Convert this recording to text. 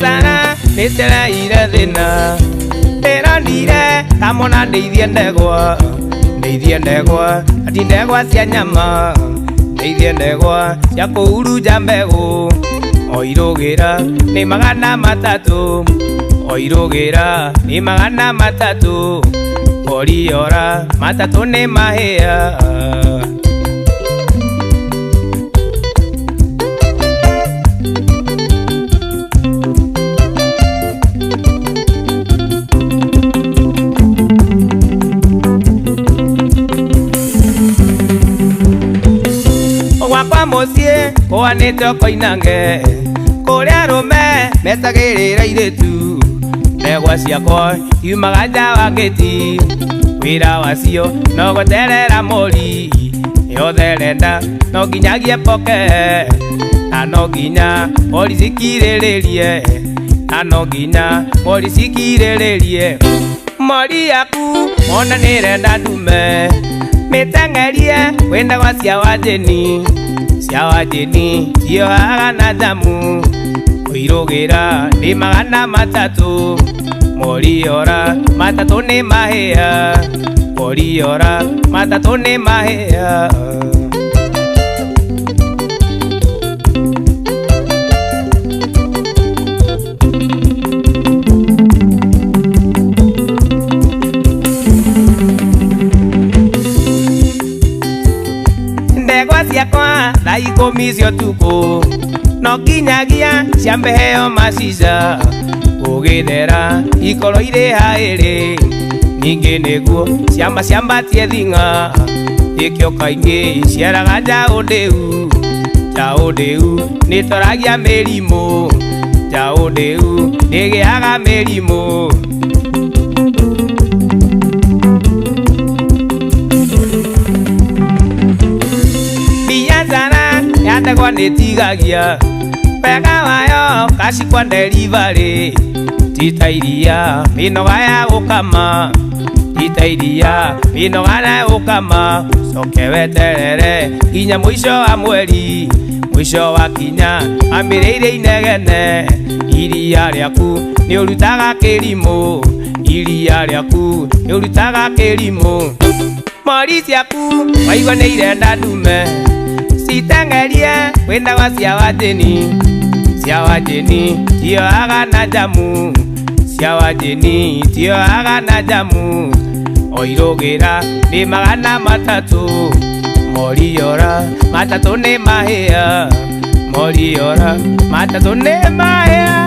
sana nitera ira thina Tera nire kamona ndeithie ndegwa ati ndegwa cia nyama ndeithie ndegwa cia kuhuruja mbegu oirugira ni magana matatu oirugira ni magana matatu oriora matatu ni mahia Wakwa mucie kwanite koinange kuria rume metagirira iritu ndegwa ciakwa yumaga nja wa geti wira wacio no guterera mori yothe renda no nginyagie poke na no nginya mori cikiriririe na no nginya mori cikiriririe mori yaku ona nirenda ndume mitengerie wenda kwa cia wajeni iyo agana jamu oirugira ni magana matatu moriora matatu ni mahia moriora matatu ni mahia ndegwa ciakwa thaa ikũmi cia ũtukũ no nginyagia ciambe heo macica gũgĩthera ikorwo irĩ haĩrĩ ningĩ nĩguo ciambatie thing'a gĩkĩo kaingĩ ciaraga njaũ ndĩu nĩtoragia mĩrimũ njaũ ndĩu nĩgĩaga mĩrimũ ndegwa nĩtigagia wega wayo gacikwa nderivarĩ tita iria mĩnoga ya gũkama tita iria mĩnoga ya gũkama coke weterere nginya mũico wa mweri mũico wa kinya ambĩrĩire inegene iria rĩaku nĩũrutaga kĩrimũ iria rĩaku nĩũrutaga kĩrimũ mori ciaku waigua nĩirenda ndume citengerie wenda wa cia wajeni tio agana jamu cia wajeni tio agana jamu oirugira ni magana matatu moriora matatu ni mahia moriora matatu ni mahia